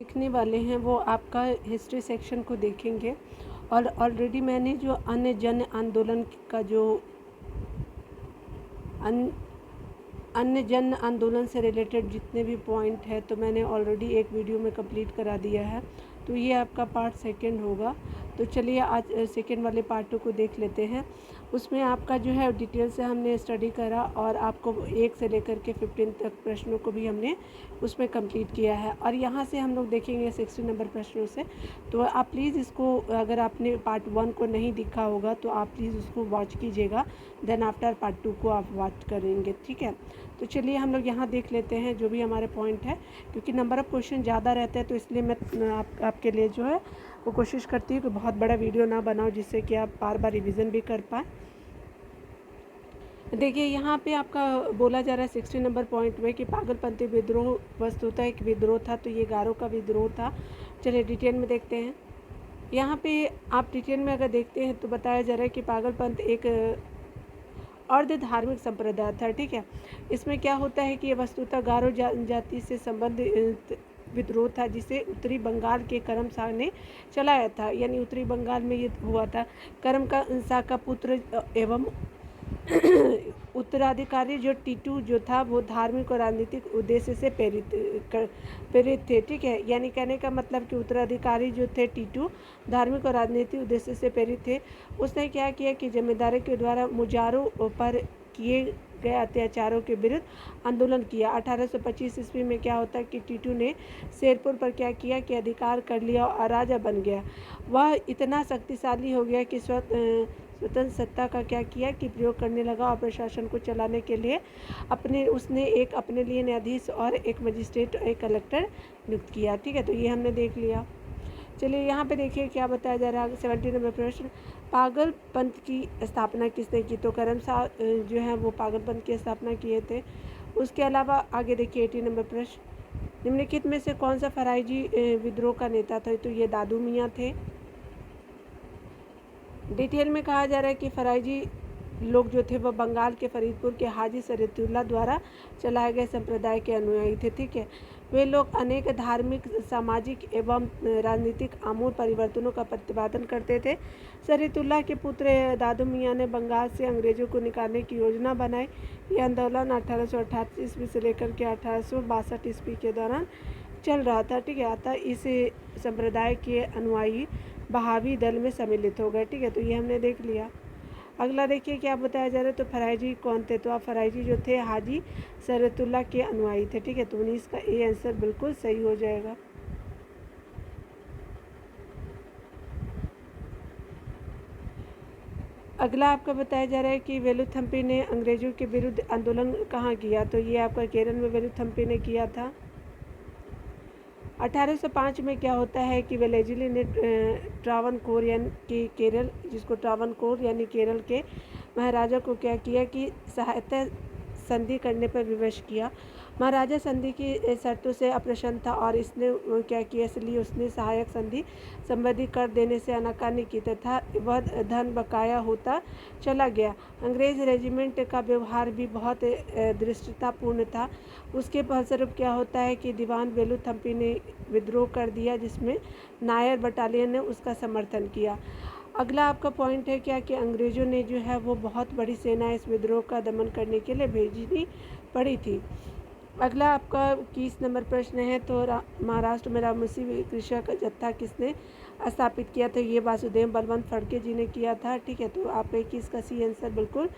देखने वाले हैं वो आपका हिस्ट्री सेक्शन को देखेंगे। और ऑलरेडी मैंने जो अन्य जन आंदोलन का जो अन्य जन आंदोलन से रिलेटेड जितने भी पॉइंट है तो मैंने ऑलरेडी एक वीडियो में कंप्लीट करा दिया है। तो ये आपका पार्ट सेकंड होगा। तो चलिए आज सेकंड वाले पार्ट 2 को देख लेते हैं। उसमें आपका जो है डिटेल से हमने स्टडी करा और आपको 1 से लेकर के 15 तक प्रश्नों को भी हमने उसमें कंप्लीट किया है। और यहाँ से हम लोग देखेंगे 60 नंबर प्रश्नों से। तो आप प्लीज़ इसको, अगर आपने पार्ट 1 को नहीं देखा होगा तो आप प्लीज़ उसको वॉच कीजिएगा, देन आफ्टर पार्ट 2 को आप वॉच करेंगे, ठीक है। तो चलिए हम लोग यहाँ देख लेते हैं जो भी हमारे पॉइंट है, क्योंकि नंबर ऑफ़ क्वेश्चन ज़्यादा रहते हैं तो इसलिए मैं आपके लिए जो है वो कोशिश करती हूँ कि बहुत बड़ा वीडियो ना बनाओ, जिससे कि आप बार बार रिवीजन भी कर पाएँ। देखिए यहाँ पे आपका बोला जा रहा है 60 नंबर पॉइंट में कि पागलपंथी विद्रोह वस्तुतः एक विद्रोह था। तो ये गारो का विद्रोह था। चलिए डिटेल में देखते हैं। यहाँ पे आप डिटेल में अगर देखते हैं तो बताया जा रहा है कि पागलपंथ एक अर्ध धार्मिक संप्रदाय था, ठीक है। इसमें क्या होता है कि ये वस्तुतः गारो जनजाति से संबंधित विद्रोह था, जिसे उत्तरी बंगाल के करमशाह ने चलाया था। यानी उत्तरी बंगाल में ये हुआ था। करमशाह का पुत्र एवं उत्तराधिकारी जो टीटू जो था वो धार्मिक और राजनीतिक उद्देश्य से प्रेरित थे, ठीक है। यानी कहने का मतलब कि उत्तराधिकारी जो थे टीटू धार्मिक और राजनीतिक उद्देश्य से प्रेरित थे। उसने क्या किया कि जमींदारों के द्वारा मुजारों पर किए गए अत्याचारों के विरुद्ध आंदोलन किया। 1825 ईस्वी में क्या होता है कि टीटू ने शेरपुर पर क्या किया कि अधिकार कर लिया और राजा बन गया। वह इतना शक्तिशाली हो गया कि स्वतंत्र सत्ता का क्या किया कि प्रयोग करने लगा और प्रशासन को चलाने के लिए उसने एक अपने लिए न्यायाधीश और एक मजिस्ट्रेट और एक कलेक्टर नियुक्त किया, ठीक है। तो ये हमने देख लिया। चलिए यहाँ पे देखिए क्या बताया जा रहा है। 70 नंबर प्रश्न, पागलपंथ की स्थापना किसने की? तो करमशाह जो है वो पागलपंथ की स्थापना किए थे। उसके अलावा आगे देखिए 80 नंबर प्रश्न, निम्नलिखित में से कौन सा फराइजी विद्रोह का नेता था? तो ये दादू मियाँ थे। डिटेल में कहा जा रहा है कि फराइजी लोग जो थे वह बंगाल के फरीदपुर के हाजी शरीयतुल्लाह द्वारा चलाए गए संप्रदाय के अनुयायी थे, ठीक है। वे लोग अनेक धार्मिक, सामाजिक एवं राजनीतिक आमूल परिवर्तनों का प्रतिपादन करते थे। शरीयतुल्लाह के पुत्र दादू मियाँ ने बंगाल से अंग्रेजों को निकालने की योजना बनाई। यह आंदोलन 1888 ईस्वी से लेकर के 1862 ईस्वी के दौरान चल रहा था, ठीक है। अतः इस संप्रदाय के अनुयायी बहावी दल में सम्मिलित हो गए, ठीक है। तो ये हमने देख लिया। अगला देखिए क्या बताया जा रहा है। तो फराइजी कौन थे? तो आप फराइजी जो थे हाजी शरीयतुल्लाह के अनुयायी थे, ठीक है। तो 19 का ए आंसर बिल्कुल सही हो जाएगा। अगला आपका बताया जा रहा है कि वेलुथम्पी ने अंग्रेजों के विरुद्ध आंदोलन कहाँ किया? तो ये आपका केरल में वेलुथम्पी ने किया था। 1805 में क्या होता है कि वेलेस्ली ने ट्रावनकोर यानी कि केरल, जिसको ट्रावनकोर यानी केरल के महाराजा को क्या किया कि सहायता संधि करने पर विवश किया। महाराजा संधि की शर्तों से अप्रसन्न था और इसने क्या किया, इसलिए उसने सहायक संधि संबंधी कर देने से आनाकानी की तथा वह धन बकाया होता चला गया। अंग्रेज रेजिमेंट का व्यवहार भी बहुत धृष्टतापूर्ण था। उसके फलस्वरूप क्या होता है कि दीवान वेलुथम्पी ने विद्रोह कर दिया, जिसमें नायर बटालियन ने उसका समर्थन किया। अगला आपका पॉइंट है क्या कि अंग्रेज़ों ने जो है वो बहुत बड़ी सेना इस विद्रोह का दमन करने के लिए भेजनी पड़ी थी। अगला आपका 21 नंबर प्रश्न है। तो महाराष्ट्र में रामोसी कृषक जत्था किसने स्थापित किया था? ये वासुदेव बलवंत फड़के जी ने किया था, ठीक है। तो आप 21 का सी आंसर बिल्कुल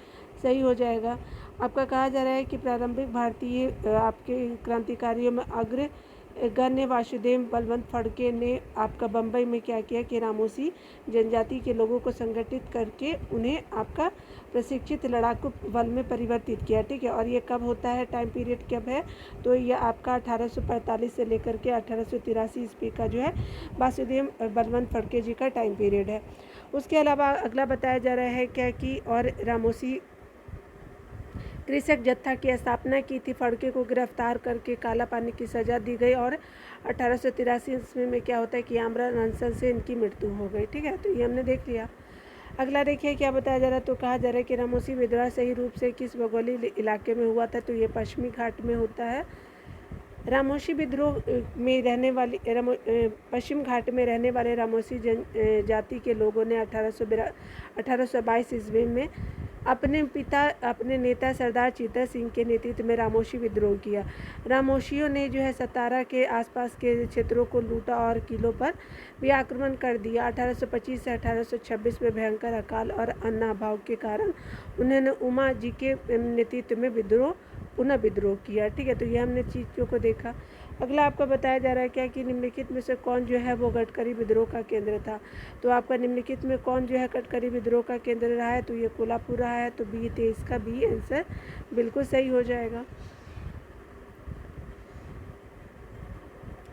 सही हो जाएगा। आपका कहा जा रहा है कि प्रारंभिक भारतीय आपके क्रांतिकारियों में अग्रगण्य वासुदेव बलवंत फड़के ने आपका बम्बई में क्या किया कि रामोसी जनजाति के लोगों को संगठित करके उन्हें आपका प्रशिक्षित लड़ाकू बल में परिवर्तित किया, ठीक है। और ये कब होता है, टाइम पीरियड कब है? तो ये आपका 1845 से लेकर के 1883 ईस्वी का जो है वासुदेव बलवंत फड़के जी का टाइम पीरियड है। उसके अलावा अगला बताया जा रहा है क्या कि और रामोसी कृषक जत्था की स्थापना की थी। फड़के को गिरफ्तार करके काला पानी की सज़ा दी गई और 1883 ईस्वी में क्या होता है कि आम्र अनशन से इनकी मृत्यु हो गई, ठीक है। तो ये हमने देख लिया। अगला देखिए क्या बताया जा रहा है। तो कहा जा रहा है कि रामोसी विद्रोह सही रूप से किस भौगोलिक इलाके में हुआ था? तो ये पश्चिमी घाट में होता है। रामोशी विद्रोह में रहने वाली पश्चिम घाट में रहने वाले रामोशी जाति के लोगों ने 1822 ईस्वी में अपने नेता सरदार चीता सिंह के नेतृत्व में रामोशी विद्रोह किया। रामोशियों ने जो है सतारा के आसपास के क्षेत्रों को लूटा और किलों पर भी आक्रमण कर दिया। 1825 से 1826 में भयंकर अकाल और अन्न अभाव के कारण उन्होंने उमा जी के नेतृत्व में पुनः विद्रोह किया। ठीक है, तो ये हमने चीज़ों को देखा। अगला आपको बताया जा रहा है क्या कि निम्नलिखित में से कौन जो है वो गडकरी विद्रोह का केंद्र था। तो आपका निम्नलिखित में कौन जो है गडकरी विद्रोह का केंद्र रहा है, तो ये कोल्हापुर रहा है। तो बी, 23 का बी आंसर बिल्कुल सही हो जाएगा।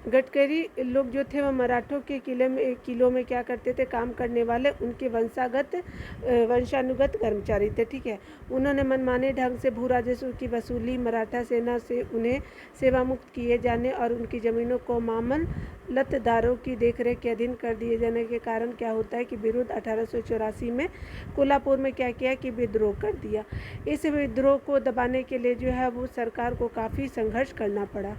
गडकरी लोग जो थे वह मराठों के किलों में क्या करते थे, काम करने वाले उनके वंशानुगत कर्मचारी थे। ठीक है, उन्होंने मनमाने ढंग से भू राजस्व की वसूली, मराठा सेना से उन्हें सेवा मुक्त किए जाने और उनकी ज़मीनों को मामलतदारों की देखरेख के अधीन कर दिए जाने के कारण क्या होता है कि विरुद्ध 1884 में कोल्हापुर में क्या किया कि विद्रोह कर दिया। इस विद्रोह को दबाने के लिए जो है वो सरकार को काफ़ी संघर्ष करना पड़ा।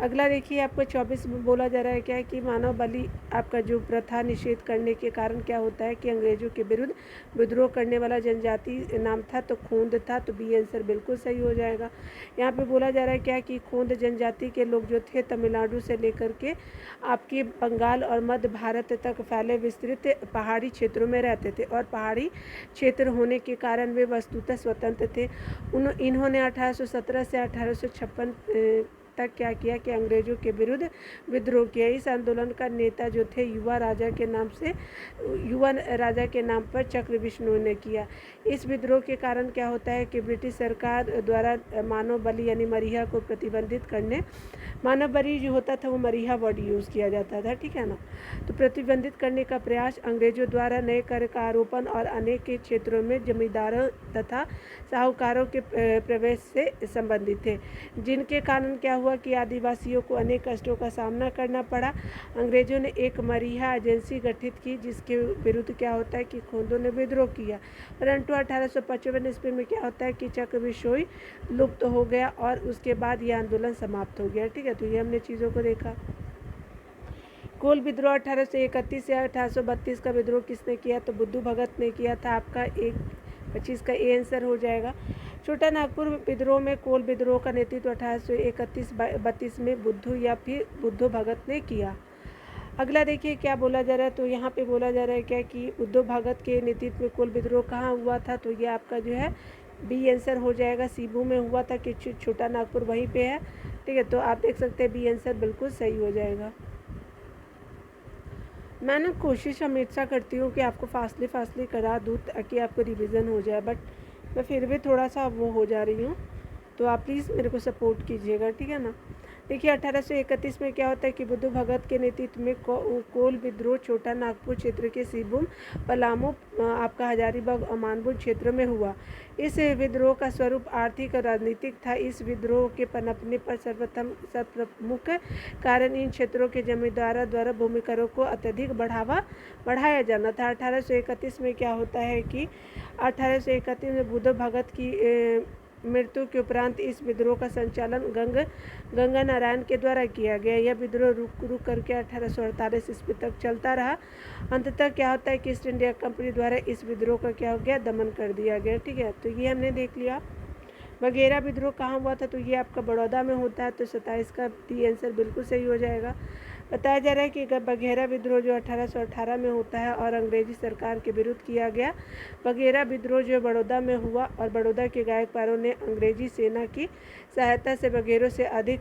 अगला देखिए, आपको 24 में बोला जा रहा है क्या है कि मानव बलि आपका जो प्रथा निषेध करने के कारण क्या होता है कि अंग्रेजों के विरुद्ध विद्रोह करने वाला जनजाति नाम था, तो खूंद था। तो बी आंसर बिल्कुल सही हो जाएगा। यहाँ पे बोला जा रहा है क्या कि खूंद जनजाति के लोग जो थे तमिलनाडु से लेकर के आपके बंगाल और मध्य भारत तक फैले विस्तृत पहाड़ी क्षेत्रों में रहते थे और पहाड़ी क्षेत्र होने के कारण वे वस्तुतः स्वतंत्र थे। इन्होंने 1817 से 1856 तक क्या किया कि अंग्रेजों के विरुद्ध विद्रोह किया। इस आंदोलन का नेता जो थे युवा राजा के नाम पर चक्र विष्णु ने किया। इस विद्रोह के कारण क्या होता है कि ब्रिटिश सरकार द्वारा मानव बलि यानी मरीहा को प्रतिबंधित करने, मानव बलि जो होता था वो मरीहा वर्ड यूज़ किया जाता था। ठीक है ना, तो प्रतिबंधित करने का प्रयास अंग्रेजों द्वारा नए कर का आरोपण और अनेक के क्षेत्रों में जमींदारों तथा साहूकारों के प्रवेश से संबंधित थे, जिनके कारण क्या हुआ कि आदिवासियों को अनेक कष्टों का सामना करना पड़ा। अंग्रेजों ने एक मरीहा एजेंसी गठित की जिसके विरुद्ध क्या होता है कि खूंदों ने विद्रोह किया, परंतु 1855 ईस्वी में क्या होता है कि चक्र विषोई लुप्त हो गया और उसके बाद यह आंदोलन समाप्त हो गया। ठीक है, तो ये हमने चीज़ों को देखा। कोल विद्रोह 1831 से 1832 का विद्रोह किसने किया, तो बुद्धू भगत ने किया था। आपका 25 का ए आंसर हो जाएगा। छोटा नागपुर विद्रोह में कोल विद्रोह का नेतृत्व 1831-32 में बुद्धू या फिर बुद्धू भगत ने किया। अगला देखिए क्या बोला जा रहा है, तो यहाँ पे बोला जा रहा है क्या कि बुद्धू भगत के नेतृत्व में कोल विद्रोह कहाँ हुआ था, तो ये आपका जो है बी आंसर हो जाएगा। सीबू में हुआ था कि छोटा नागपुर वहीं पे है। ठीक है, तो आप देख सकते हैं बी आंसर बिल्कुल सही हो जाएगा। मैं ना कोशिश हमेशा करती हूँ कि आपको फासले करा दूँ ताकि आपको रिवीजन हो जाए, बट मैं फिर भी थोड़ा सा वो हो जा रही हूँ, तो आप प्लीज़ मेरे को सपोर्ट कीजिएगा। ठीक है ना। देखिए 1831 में क्या होता है कि बुद्धू भगत के नेतृत्व में कोल विद्रोह छोटा नागपुर क्षेत्र के सिबुम, पलामू, आपका हजारीबाग और मानपुर क्षेत्र में हुआ। इस विद्रोह का स्वरूप आर्थिक और राजनीतिक था। इस विद्रोह के पनपने पर सर्वप्रमुख कारण इन क्षेत्रों के जमींदारों द्वारा भूमि करों को अत्यधिक बढ़ाया जाना था। 1831 में क्या होता है कि 1831 में बुद्धू भगत की मृत्यु के उपरांत इस विद्रोह का संचालन गंगा नारायण के द्वारा किया गया। यह विद्रोह रुक करके 1848 ईस्वी तक चलता रहा। अंततः क्या होता है कि ईस्ट इंडिया कंपनी द्वारा इस विद्रोह का क्या हो गया, दमन कर दिया गया। ठीक है, तो ये हमने देख लिया। बघेरा विद्रोह कहाँ हुआ था, तो ये आपका बड़ौदा में होता है। तो 27 का डी आंसर बिल्कुल सही हो जाएगा। बताया जा रहा है कि बघेरा विद्रोह जो 1818 में होता है और अंग्रेजी सरकार के विरुद्ध किया गया। बघेरा विद्रोह जो बड़ौदा में हुआ और बड़ौदा के गायकवारों ने अंग्रेजी सेना की सहायता से बघेरों से अधिक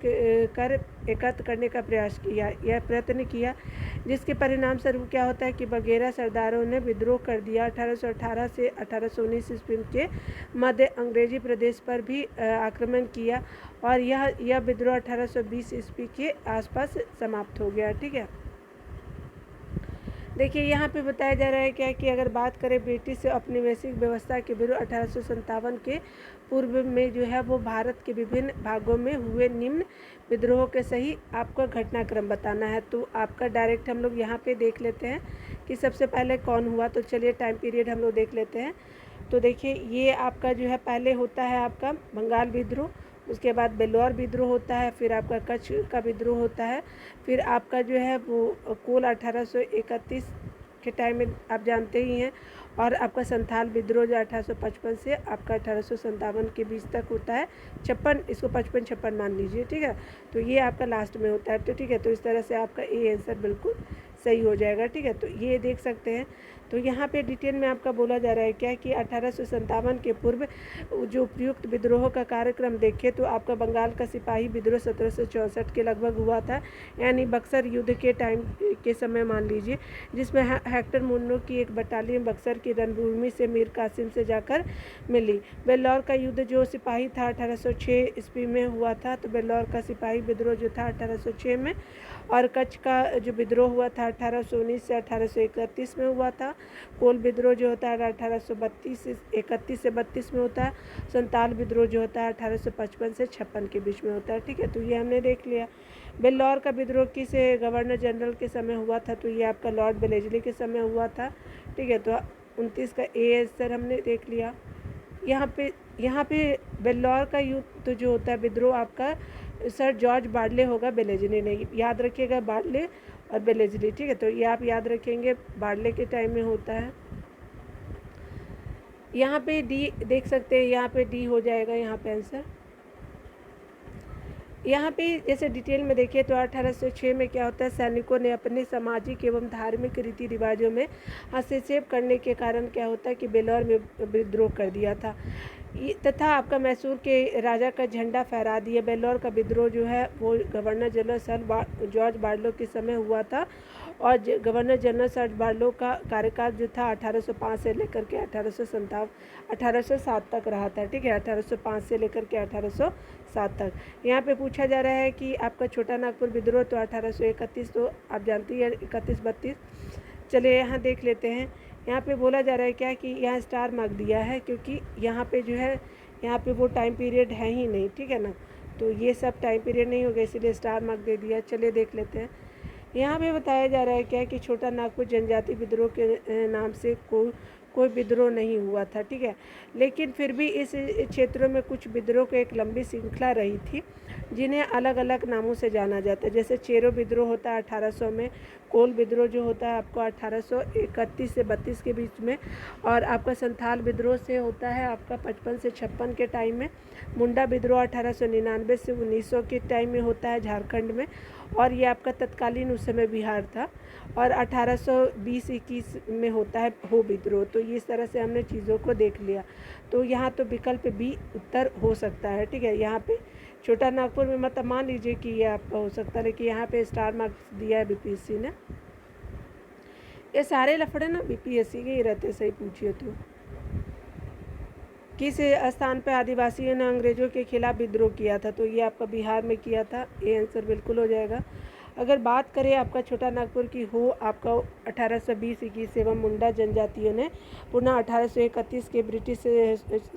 कर एकत्र करने का प्रयत्न किया, जिसके परिणाम स्वरूप क्या होता है कि बघेरा सरदारों ने विद्रोह कर दिया। 1818 से 1819 ईस्वी के मध्य अंग्रेजी प्रदेश पर भी आक्रमण किया और यह विद्रोह 1820 ईस्वी के आसपास समाप्त हो गया। ठीक है, देखिए यहाँ पे बताया जा रहा है क्या कि अगर बात करें ब्रिटिश औपनिवेशिक व्यवस्था के विरुद्ध 1857 के पूर्व में जो है वो भारत के विभिन्न भागों में हुए निम्न विद्रोहों के सही आपको घटनाक्रम बताना है। तो आपका डायरेक्ट हम लोग यहाँ पे देख लेते हैं कि सबसे पहले कौन हुआ। तो चलिए टाइम पीरियड हम लोग देख लेते हैं। तो देखिए ये आपका जो है पहले होता है आपका बंगाल विद्रोह, उसके बाद बेल्लौर विद्रोह होता है, फिर आपका कच्छ का विद्रोह होता है, फिर आपका जो है वो कोल 1831 के टाइम में आप जानते ही हैं, और आपका संथाल विद्रोह जो 1855 से आपका 1857 के बीच तक होता है। 56, इसको 55-56 मान लीजिए, ठीक है। तो ये आपका लास्ट में होता है, तो ठीक है। तो इस तरह से आपका ए आंसर बिल्कुल सही हो जाएगा, ठीक है। तो ये देख सकते हैं। तो यहाँ पे डिटेल में आपका बोला जा रहा है क्या कि 1857 के पूर्व जो उपयुक्त विद्रोह का कार्यक्रम देखें तो आपका बंगाल का सिपाही विद्रोह 1764 के लगभग हुआ था, यानी बक्सर युद्ध के टाइम के समय मान लीजिए, जिसमें हेक्टर मुन्नो की एक बटालियन बक्सर की रणभूमि से मीर कासिम से जाकर मिली। बेल्लौर का युद्ध जो सिपाही था 1806 ईस्वी में हुआ था, तो बेल्लौर का सिपाही विद्रोह जो था 1806 में, और कच्छ का जो विद्रोह हुआ था 1819 से 1831 में हुआ था। कोल विद्रोह जो होता है 1831 से 32 में होता है। संताल विद्रोह जो होता है 1855 से 56 के बीच में होता है, ठीक है। तो ये हमने देख लिया। बेल्लौर का विद्रोह किस गवर्नर जनरल के समय हुआ था, तो ये आपका लॉर्ड वेलेस्ली के समय हुआ था, ठीक है। तो 29 का ए आंसर हमने देख लिया। यहाँ पे बेल्लौर का युद्ध जो होता है विद्रोह आपका सर जॉर्ज बार्ले होगा, वेलेस्ली नहीं, याद रखिएगा, बार्ले और वेलेस्ली, ठीक है। तो ये आप याद रखेंगे, बार्ले के टाइम में होता है। यहाँ पे डी देख सकते हैं, यहाँ पे डी हो जाएगा यहाँ पे आंसर। यहाँ पे जैसे डिटेल में देखिए तो 1806 में क्या होता है, सैनिकों ने अपने सामाजिक एवं धार्मिक रीति रिवाजों में हस्तक्षेप करने के कारण क्या होता है कि बेल्लौर में विद्रोह कर दिया था, तथा आपका मैसूर के राजा का झंडा फहरा दिया। बेल्लौर का विद्रोह जो है वो governor general sir George Barlow के समय हुआ था, और गवर्नर जनरल सर बार्लो का कार्यकाल जो था 1805 से लेकर के 1807 तक रहा था, ठीक है। 1805 से लेकर के 1807 तक। यहाँ पे पूछा जा रहा है कि आपका छोटा नागपुर विद्रोह तो 1831, तो आप जानती हैं 31-32। चलिए यहाँ देख लेते हैं। यहाँ पे बोला जा रहा है क्या कि यहाँ स्टार मार्क दिया है, क्योंकि यहाँ पे जो है यहाँ पे वो टाइम पीरियड है ही नहीं, ठीक है ना। तो ये सब टाइम पीरियड नहीं होगा, इसीलिए स्टार मार्क दे दिया। चलिए देख लेते हैं। यहाँ पे बताया जा रहा है क्या कि छोटा नागपुर जनजाति विद्रोह के नाम से कोई विद्रोह नहीं हुआ था, ठीक है। लेकिन फिर भी इस क्षेत्रों में कुछ विद्रोह की एक लंबी श्रृंखला रही थी, जिन्हें अलग अलग नामों से जाना जाता है। जैसे चेरो विद्रोह होता है 1800 में, कोल विद्रोह जो होता है आपको 1831 से 32 के बीच में, और आपका संथाल विद्रोह से होता है आपका 55 से 56 के टाइम में। मुंडा विद्रोह 1899 से 1900 के टाइम में होता है झारखंड में, और ये आपका तत्कालीन उस समय बिहार था, और 1820-21 में होता है हो विद्रोह। तो इस तरह से हमने चीज़ों को देख लिया। तो यहाँ तो विकल्प बी उत्तर हो सकता है, ठीक है। यहाँ पे छोटा नागपुर में मतलब मान लीजिए कि ये आपका हो सकता है, लेकिन यहाँ पे स्टार मार्क्स दिया है बीपीएससी ने। ये सारे लफड़े ना बीपीएससी के ही रहते, सही पूछिए तो। किस स्थान पर आदिवासियों ने अंग्रेजों के खिलाफ विद्रोह किया था, तो ये आपका बिहार में किया था, ये आंसर बिल्कुल हो जाएगा। अगर बात करें आपका छोटा नागपुर की हो आपका 1820-21 एवं मुंडा जनजातियों ने पुनः 1831 के ब्रिटिश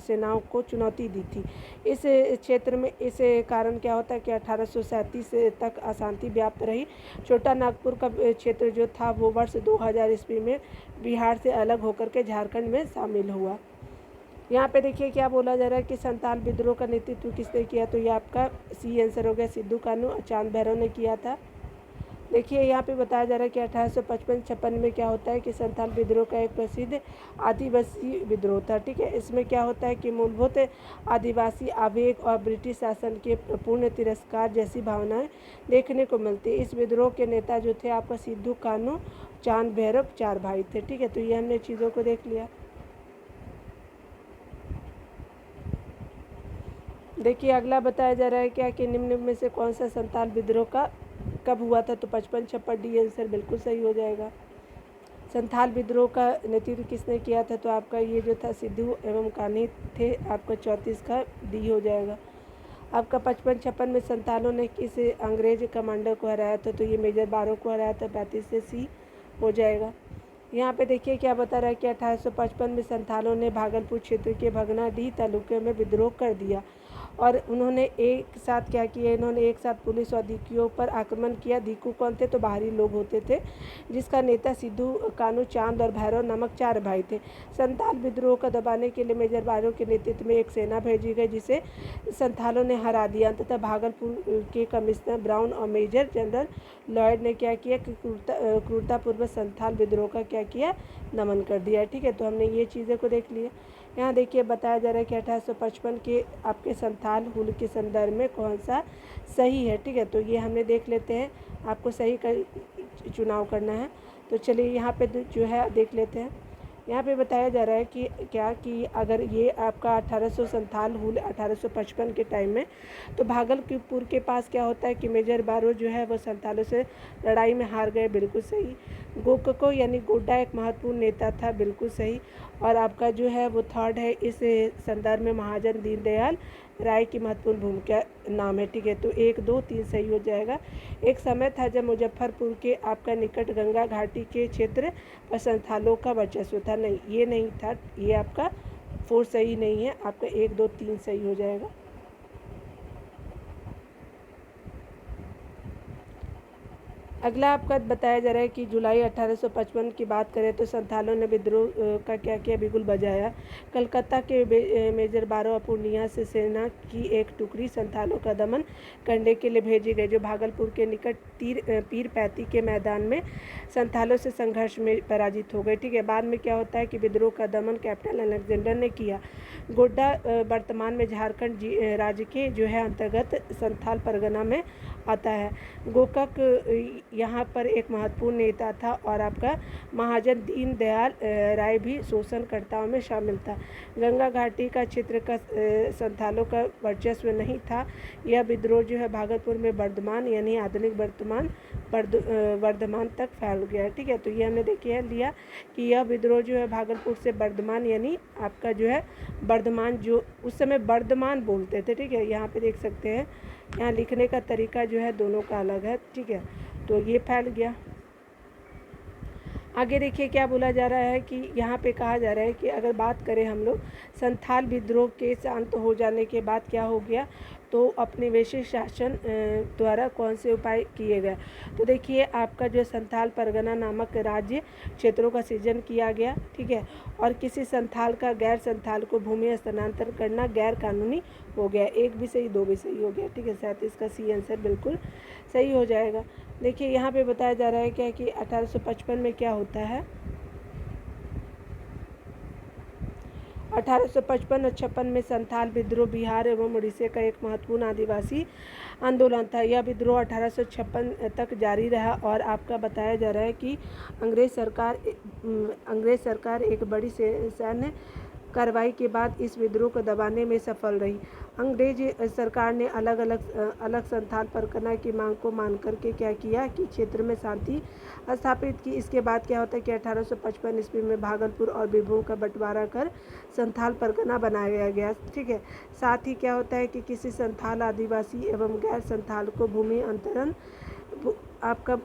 सेनाओं को चुनौती दी थी। इस क्षेत्र में इस कारण क्या होता है कि 1837 तक अशांति व्याप्त रही। छोटा नागपुर का क्षेत्र जो था वो वर्ष 2000 ईस्वी में बिहार से अलग होकर के झारखंड में शामिल हुआ। यहाँ पे देखिए क्या बोला जा रहा है कि संताल विद्रोह का नेतृत्व किसने किया, तो ये आपका सी आंसर हो गया, सिद्धू कानू और चांद भैरव ने किया था। देखिए यहाँ पे बताया जा रहा है कि 1855-56 में क्या होता है कि संथाल विद्रोह का एक प्रसिद्ध आदिवासी विद्रोह था, ठीक है। इसमें क्या होता है कि मूलभूत आदिवासी आवेग और ब्रिटिश शासन के पूर्ण तिरस्कार जैसी भावनाएं देखने को मिलती है। इस विद्रोह के नेता जो थे आपका सिद्धू कानू, चांद भैरव, 4 भाई थे, ठीक है। तो ये हमने चीज़ों को देख लिया। देखिए अगला बताया जा रहा है क्या कि निम्न में से कौन सा संताल विद्रोह का कब हुआ था, तो 55-56 डी आंसर बिल्कुल सही हो जाएगा। संथाल विद्रोह का नेतृत्व किसने किया था, तो आपका ये जो था सिद्धू एवं कान्ही थे, आपका 34 का डी हो जाएगा। आपका 55-56 में संतालों ने किस अंग्रेज कमांडर को हराया था, तो ये मेजर बारो को हराया था, 35 से सी हो जाएगा। यहाँ पे देखिए क्या बता रहा है कि 1855 में संथालों ने भागलपुर क्षेत्र के भगना डी तालुके में विद्रोह कर दिया, और उन्होंने एक साथ क्या किया, इन्होंने एक साथ पुलिस और दीकुओं पर आक्रमण किया। दीकू कौन थे, तो बाहरी लोग होते थे, जिसका नेता सिद्धू, कानू, चांद और भैरव नामक 4 भाई थे। संथाल विद्रोह को दबाने के लिए मेजर बारो के नेतृत्व में एक सेना भेजी गई, जिसे संथालों ने हरा दिया। अंततः भागलपुर के कमिश्नर ब्राउन और मेजर जनरल लॉयड ने क्या किया कि क्रूरतापूर्वक संथाल विद्रोह का क्या किया, नमन कर दिया। ठीक है, तो हमने ये चीज़ें को देख लिया। यहाँ देखिए बताया जा रहा है कि 1855 के आपके संथाल हुल के संदर्भ में कौन सा सही है। ठीक है, तो ये हमने देख लेते हैं, आपको सही का चुनाव करना है। तो चलिए यहाँ पे जो है देख लेते हैं। यहाँ पे बताया जा रहा है कि क्या कि अगर ये आपका 1800 संथाल हुल 1855 के टाइम में, तो भागलपुर के पास क्या होता है कि मेजर बारो जो है वो संथालों से लड़ाई में हार गए, बिल्कुल सही। गोकको यानी गोड्डा एक महत्वपूर्ण नेता था, बिल्कुल सही। और आपका जो है वो थर्ड है, इस संदर्भ में महाजन दीनदयाल राय की महत्वपूर्ण भूमिका नाम है। ठीक है, तो 1, 2, 3 सही हो जाएगा। एक समय था जब मुजफ्फरपुर के आपका निकट गंगा घाटी के क्षेत्र पर संथालों का वर्चस्व था। नहीं, ये नहीं था, ये आपका 4 सही नहीं है, आपका 1, 2, 3 सही हो जाएगा। अगला आपका बताया जा रहा है कि जुलाई 1855 की बात करें तो संथालों ने विद्रोह का क्या किया, बिगुल बजाया। कलकत्ता के मेजर बारो और पूर्णिया से सेना की एक टुकड़ी संथालों का दमन करने के लिए भेजी गई, जो भागलपुर के निकट पीर पैती के मैदान में संथालों से संघर्ष में पराजित हो गए। ठीक है, बाद में क्या होता है कि विद्रोह का दमन कैप्टन अलेक्जेंडर ने किया। गोड्डा वर्तमान में झारखंड राज्य के जो है अंतर्गत संथाल परगना में आता है। गोकक यहाँ पर एक महत्वपूर्ण नेता था और आपका महाजन दीनदयाल राय भी शोषणकर्ताओं में शामिल था। गंगा घाटी का क्षेत्र का संथालों का वर्चस्व नहीं था। यह विद्रोह जो है भागलपुर में वर्धमान यानी आधुनिक वर्धमान तक फैल गया। ठीक है, तो ये हमने देखिए लिया कि यह विद्रोह जो है भागलपुर से वर्धमान यानी आपका जो है वर्धमान, जो उस समय वर्धमान बोलते थे। ठीक है, यहाँ पे देख सकते हैं, यहाँ लिखने का तरीका जो है दोनों का अलग है। ठीक है, तो ये फैल गया। आगे देखिए क्या बोला जा रहा है कि यहाँ पे कहा जा रहा है कि अगर बात करें हम लोग संथाल विद्रोह के शांत हो जाने के बाद क्या हो गया, तो औपनिवेशिक शासन द्वारा कौन से उपाय किए गए। तो देखिए आपका जो संथाल परगना नामक राज्य क्षेत्रों का सृजन किया गया। ठीक है, और किसी संथाल का गैर संथाल को भूमि हस्तांतरण करना गैर कानूनी हो गया। 1 भी सही, 2 भी सही हो गया। ठीक है, 37 का सी आंसर बिल्कुल सही हो जाएगा। देखिए यहाँ पे बताया जा रहा है क्या कि 1855 में क्या होता है, 1855 और 56 में संथाल विद्रोह बिहार एवं उड़ीसा का एक महत्वपूर्ण आदिवासी आंदोलन था। यह विद्रोह 1856 तक जारी रहा और आपका बताया जा रहा है कि अंग्रेज सरकार एक बड़ी सैन्य कार्रवाई के बाद इस विद्रोह को दबाने में सफल रही। अंग्रेज सरकार ने अलग संथाल परगना की मांग को मान करके क्या किया कि क्षेत्र में शांति स्थापित की। इसके बाद क्या होता है कि 1855 ईस्वी में भागलपुर और बीरभूम का बंटवारा कर संथाल परगना बनाया गया। ठीक है, साथ ही क्या होता है कि किसी संथाल आदिवासी एवं गैर संथाल को भूमि अंतरण आपका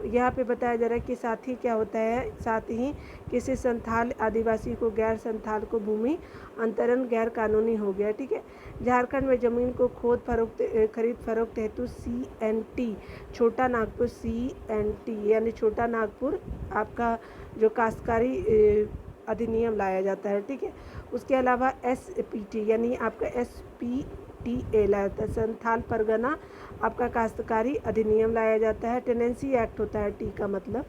यहाँ पे बताया जा रहा है कि साथ ही क्या होता है, साथ ही किसी संथाल आदिवासी को गैर संथाल को भूमि अंतरण गैर कानूनी हो गया। ठीक है, झारखंड में ज़मीन को खरीद फरोख्त हेतु CNT छोटा नागपुर CNT यानी छोटा नागपुर आपका जो काश्तकारी अधिनियम लाया जाता है। ठीक है, उसके अलावा SPT यानी आपका SPTA लाया जाता है, संथाल परगना आपका काश्तकारी अधिनियम लाया जाता है। टेनेंसी एक्ट होता है, टी का मतलब।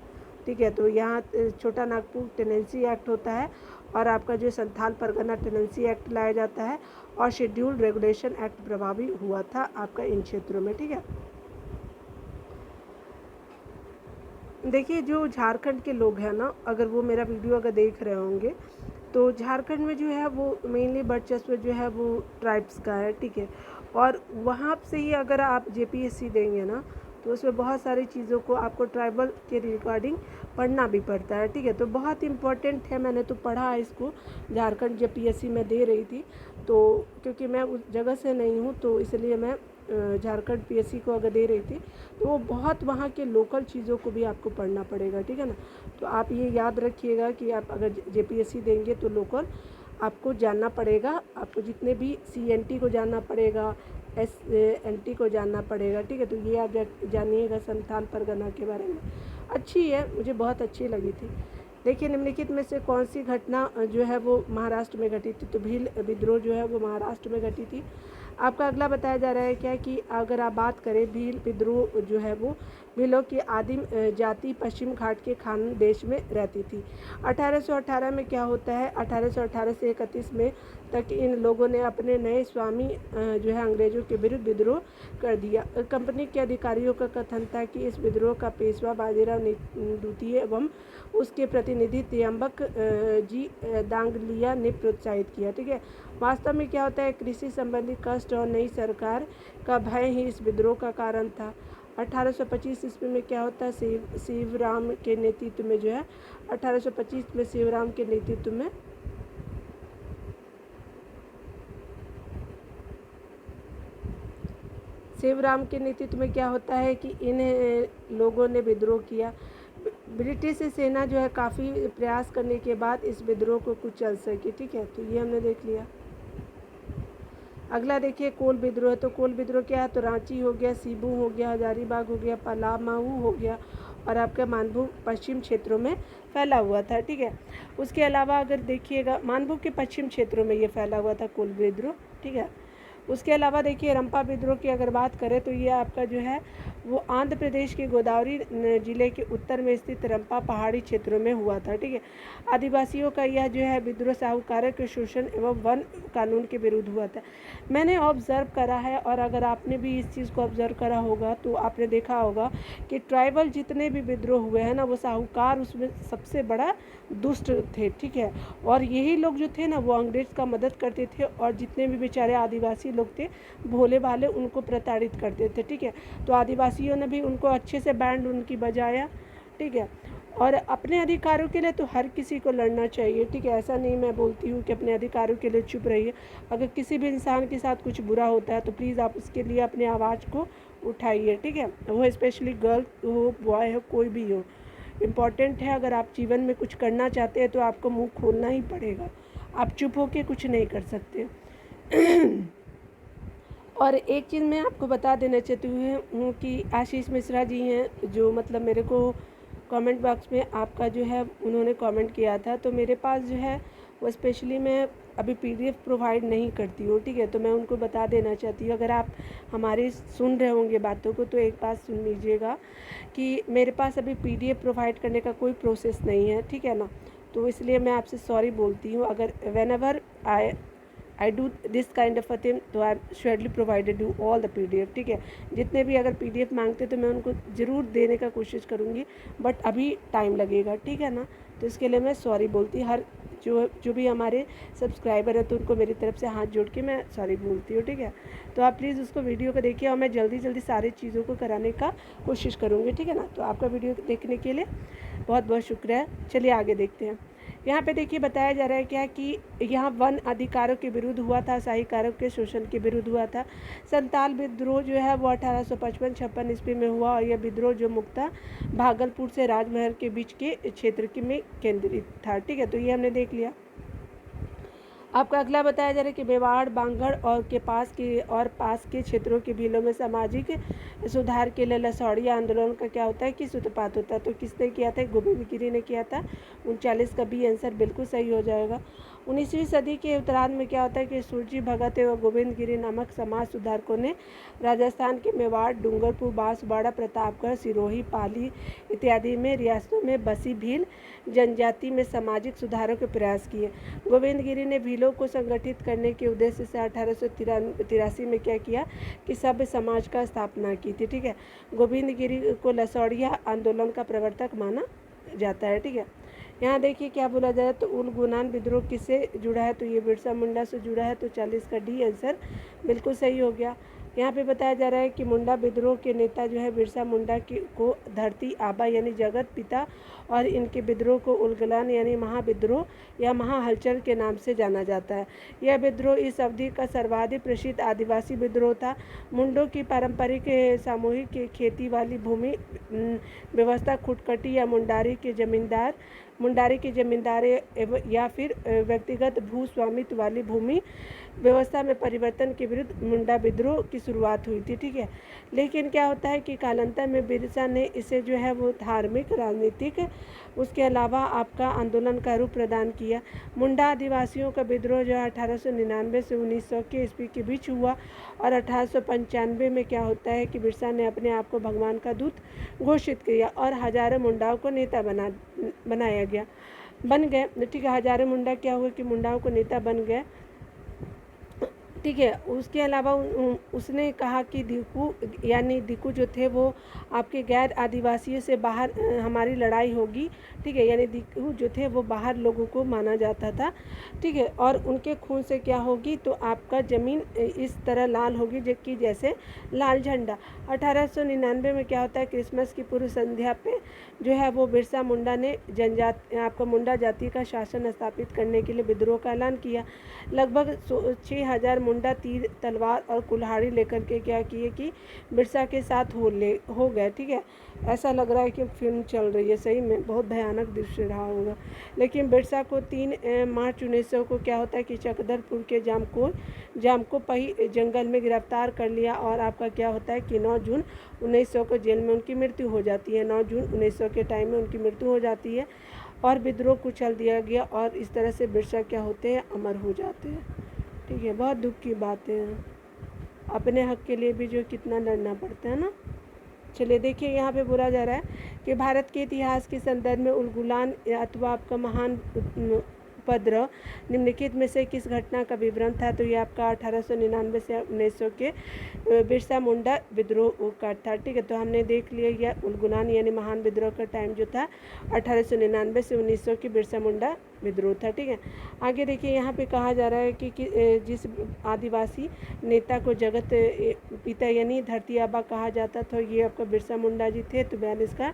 ठीक है, तो यहाँ छोटा नागपुर टेनेंसी एक्ट होता है और आपका जो संथाल परगना टेनेंसी एक्ट लाया जाता है और शेड्यूल्ड रेगुलेशन एक्ट प्रभावी हुआ था आपका इन क्षेत्रों में। ठीक है, देखिए जो झारखंड के लोग हैं ना, अगर वो मेरा वीडियो अगर देख रहे होंगे तो झारखंड में जो है वो मेनली वर्चस्व जो है वो ट्राइब्स का है। ठीक है, और वहाँ से ही अगर आप JPSC देंगे ना तो उसमें बहुत सारी चीज़ों को आपको ट्राइबल के रिगार्डिंग पढ़ना भी पड़ता है। ठीक है, तो बहुत इम्पोर्टेंट है, मैंने तो पढ़ा है इसको, झारखंड JPSC में दे रही थी तो क्योंकि मैं उस जगह से नहीं हूँ तो इसलिए मैं झारखंड PSC को अगर दे रही थी तो वो बहुत वहाँ के लोकल चीज़ों को भी आपको पढ़ना पड़ेगा। ठीक है ना, तो आप ये याद रखिएगा कि आप अगर JPSC देंगे तो लोकल आपको जानना पड़ेगा, आपको जितने भी CNT को जानना पड़ेगा, SNT को जानना पड़ेगा, ठीक है। तो ये आप जानिएगा संथाल परगना के बारे में। अच्छी है, मुझे बहुत अच्छी लगी थी। देखिए निम्नलिखित में से कौन सी घटना जो है वो महाराष्ट्र में घटी थी। तो भील विद्रोह जो है वो महाराष्ट्र में घटी थी। आपका अगला बताया जा रहा है क्या कि अगर आप बात करें भील विद्रोह जो है वो भीलों की आदिम जाति पश्चिम घाट के खान देश में रहती थी। 1818 में क्या होता है, 1818 से 31 में तक इन लोगों ने अपने नए स्वामी जो है अंग्रेजों के विरुद्ध विद्रोह कर दिया। कंपनी के अधिकारियों का कथन था कि इस विद्रोह का पेशवा बाजीराव द्वितीय एवं उसके प्रतिनिधि त्र्यंबक जी दांगलिया ने प्रोत्साहित किया, ठीक है। वास्तव में क्या होता है, कृषि संबंधी कष्ट और नई सरकार का भय ही इस विद्रोह का कारण था। 1825 ईस्वी में क्या होता है, शिवराम के नेतृत्व में जो है 1825 में शिवराम के नेतृत्व में क्या होता है कि इन लोगों ने विद्रोह किया। ब्रिटिश सेना जो है काफ़ी प्रयास करने के बाद इस विद्रोह को कुचल सकी, ठीक है। तो ये हमने देख लिया। अगला देखिए कोल विद्रोह। तो कोल विद्रोह क्या है, तो रांची हो गया, सीबू हो गया, हजारीबाग हो गया, पलामऊ हो गया और आपका मानभू पश्चिम क्षेत्रों में फैला हुआ था, ठीक है। उसके अलावा अगर देखिएगा मानभू के पश्चिम क्षेत्रों में ये फैला हुआ था कोल विद्रोह, ठीक है। उसके अलावा देखिए रंपा विद्रोह की अगर बात करें तो ये आपका जो है वो आंध्र प्रदेश के गोदावरी जिले के उत्तर में स्थित रंपा पहाड़ी क्षेत्रों में हुआ था, ठीक है। आदिवासियों का यह जो है विद्रोह साहूकारों के शोषण एवं वन कानून के विरुद्ध हुआ था। मैंने ऑब्ज़र्व करा है और अगर आपने भी इस चीज़ को ऑब्ज़र्व करा होगा तो आपने देखा होगा कि ट्राइबल जितने भी विद्रोह हुए हैं ना, वो साहूकार उसमें सबसे बड़ा दुष्ट थे, ठीक है। और यही लोग जो थे ना वो अंग्रेज़ का मदद करते थे और जितने भी बेचारे आदिवासी लोग थे भोले भाले उनको प्रताड़ित करते थे, ठीक है। तो आदिवासियों ने भी उनको अच्छे से बैंड उनकी बजाया, ठीक है। और अपने अधिकारों के लिए तो हर किसी को लड़ना चाहिए, ठीक है। ऐसा नहीं मैं बोलती हूँ कि अपने अधिकारों के लिए चुप रहिए। अगर किसी भी इंसान के साथ कुछ बुरा होता है तो प्लीज़ आप उसके लिए अपने आवाज़ को उठाइए, ठीक है। वो स्पेशली गर्ल हो, बॉय हो, कोई भी हो, इम्पॉर्टेंट है। अगर आप जीवन में कुछ करना चाहते हैं तो आपको मुंह खोलना ही पड़ेगा, आप चुप होके कुछ नहीं कर सकते। और एक चीज़ मैं आपको बता देना चाहती हूँ कि आशीष मिश्रा जी हैं जो मतलब मेरे को कमेंट बॉक्स में आपका जो है उन्होंने कमेंट किया था, तो मेरे पास जो है वो स्पेशली मैं अभी PDF प्रोवाइड नहीं करती हूँ, ठीक है। तो मैं उनको बता देना चाहती हूँ, अगर आप हमारे सुन रहे होंगे बातों को तो एक बात सुन लीजिएगा कि मेरे पास अभी PDF प्रोवाइड करने का कोई प्रोसेस नहीं है, ठीक है ना। तो इसलिए मैं आपसे सॉरी बोलती हूँ। अगर whenever I do this kind of a thing तो I surely provided you all the PDF, ठीक है। जितने भी अगर PDF मांगते तो मैं उनको ज़रूर देने का कोशिश करूँगी, बट अभी टाइम लगेगा, ठीक है ना। तो इसके लिए मैं सॉरी बोलती हूँ। हर जो भी हमारे सब्सक्राइबर है तो उनको मेरी तरफ से हाथ जोड़ के मैं सॉरी बोलती हूँ, ठीक है। तो आप प्लीज़ उसको वीडियो को देखिए और मैं जल्दी सारी चीज़ों को कराने का कोशिश करूँगी, ठीक है ना। तो आपका वीडियो देखने के लिए बहुत बहुत शुक्रिया। चलिए आगे देखते हैं। यहाँ पे देखिए बताया जा रहा है क्या कि यहाँ वन अधिकारों के विरुद्ध हुआ था, शाहीकारों के शोषण के विरुद्ध हुआ था। संताल विद्रोह जो है वो 1855-56 ईस्वी में हुआ और यह विद्रोह जो मुक्ता भागलपुर से राजमहल के बीच के क्षेत्र में केंद्रित था, ठीक है। तो ये हमने देख लिया। आपका अगला बताया जा रहा है कि मेवाड़, बांगड़ और पास के क्षेत्रों के भीलों में सामाजिक सुधार के लिए लसौड़िया आंदोलन का क्या होता है कि सूत्रपात होता है। तो किसने किया था, गोविंद गिरी ने किया था। 39 का बी आंसर बिल्कुल सही हो जाएगा। 19वीं सदी के उत्तरार्ध में क्या होता है कि सुरजी भगत एवं गोविंद गिरी नामक समाज सुधारकों ने राजस्थान के मेवाड़, डूंगरपुर, बांसवाड़ा, प्रतापगढ़, सिरोही, पाली इत्यादि में रियासतों में बसी भील जनजाति में सामाजिक सुधारों के प्रयास किए। गोविंद गिरी ने भीलों को संगठित करने के उद्देश्य से 1883 में क्या किया कि सभ्य समाज का स्थापना की थी, ठीक है। गोविंद गिरी को लसौड़िया आंदोलन का प्रवर्तक माना जाता है, ठीक है। यहाँ देखिए क्या बोला जाए तो उलगुनान विद्रोह किससे जुड़ा है, तो ये बिरसा मुंडा से जुड़ा है। तो 40 का डी आंसर बिल्कुल सही हो गया। यहाँ पे बताया जा रहा है कि मुंडा विद्रोह के नेता जो है बिरसा मुंडा को धरती आबा यानी जगत पिता और इनके विद्रोह को उलगुलान यानी महाविद्रोह या महाहलचल के नाम से जाना जाता है। यह विद्रोह इस अवधि का सर्वाधिक प्रसिद्ध आदिवासी विद्रोह था। मुंडों की पारंपरिक सामूहिक खेती वाली भूमि व्यवस्था खुटकटी या मुंडारी के जमींदार या फिर व्यक्तिगत भू स्वामित्व वाली भूमि व्यवस्था में परिवर्तन के विरुद्ध मुंडा विद्रोह की शुरुआत हुई थी। ठीक है, लेकिन क्या होता है कि कालांतर में बिरसा ने इसे जो है वो धार्मिक, राजनीतिक, उसके अलावा आपका आंदोलन का रूप प्रदान किया। मुंडा आदिवासियों का विद्रोह जो है 1899 से 1900 के ईस्वी के बीच हुआ और 1895 में क्या होता है कि बिरसा ने अपने आप को भगवान का दूत घोषित किया और हजारों मुंडाओं को नेता बन गए। ठीक है, हजारों मुंडा क्या हुए कि मुंडाओं को नेता बन गए। ठीक है, उसके अलावा उसने कहा कि दिकू जो थे वो आपके गैर आदिवासियों से बाहर हमारी लड़ाई होगी। ठीक है, यानी दिकू जो थे वो बाहर लोगों को माना जाता था। ठीक है, और उनके खून से क्या होगी तो आपका ज़मीन इस तरह लाल होगी जबकि जैसे लाल झंडा। 1899 में क्या होता है, क्रिसमस की पूर्व संध्या पे जो है वो बिरसा मुंडा ने आपका मुंडा जाति का शासन स्थापित करने के लिए विद्रोह का ऐलान किया। लगभग 6000 मुंडा तीर, तलवार और कुल्हाड़ी लेकर के क्या किए कि बिरसा के साथ हो गए। ठीक है, ऐसा लग रहा है कि फिल्म चल रही है, सही में बहुत भयानक दृश्य रहा होगा। लेकिन बिरसा को 3 मार्च 1900 को क्या होता है कि चकदरपुर के जामकोपही जंगल में गिरफ्तार कर लिया और आपका क्या होता है कि 9 जून 1900 को जेल में उनकी मृत्यु हो जाती है। 9 जून 1900 के टाइम में उनकी मृत्यु हो जाती है और विद्रोह कुचल दिया गया और इस तरह से बिरसा क्या होते हैं, अमर हो जाते हैं। ठीक है, बहुत दुख की बातें हैं, अपने हक के लिए भी जो कितना लड़ना पड़ता है ना। चलिए देखिए, यहाँ पे बोला जा रहा है कि भारत के इतिहास के संदर्भ में उलगुलान अथवा आपका महान उपद्रव निम्नलिखित में से किस घटना का विवरण था। तो ये आपका 1899 से 1900 के बिरसा मुंडा विद्रोह का था। ठीक है, तो हमने देख लिया यह उलगुलान यानी महान विद्रोह का टाइम जो था 1899 से 1900 की बिरसा मुंडा विद्रोह था। ठीक है, आगे देखिए यहाँ पे कहा जा रहा है कि जिस आदिवासी नेता को जगत पिता यानी धरती आबा कहा जाता था, ये आपका बिरसा मुंडा जी थे। तो 42 का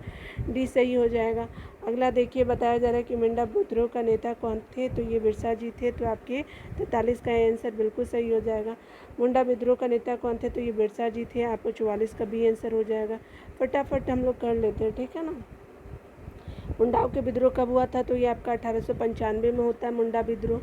डी सही हो जाएगा। अगला देखिए बताया जा रहा है कि मुंडा विद्रोह का नेता कौन थे। तो ये बिरसा जी थे। तो आपके 43 का आंसर बिल्कुल सही हो जाएगा। मुंडा विद्रोह का नेता कौन थे। तो ये बिरसा जी थे। आपको 44 का भी आंसर हो जाएगा। फटाफट हम लोग कर लेते हैं, ठीक है ना। मुंडाओं के विद्रोह कब हुआ था। तो ये आपका 1895 में होता है मुंडा विद्रोह।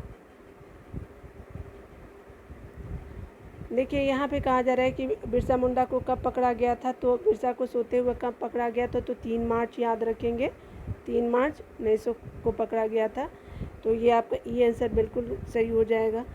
देखिए यहाँ पे कहा जा रहा है कि बिरसा मुंडा को कब पकड़ा गया था। तो बिरसा को सोते हुए कब पकड़ा गया था। तो 3 मार्च याद रखेंगे, 3 मार्च 1900 को पकड़ा गया था। तो ये आपका ई आंसर बिल्कुल सही हो जाएगा।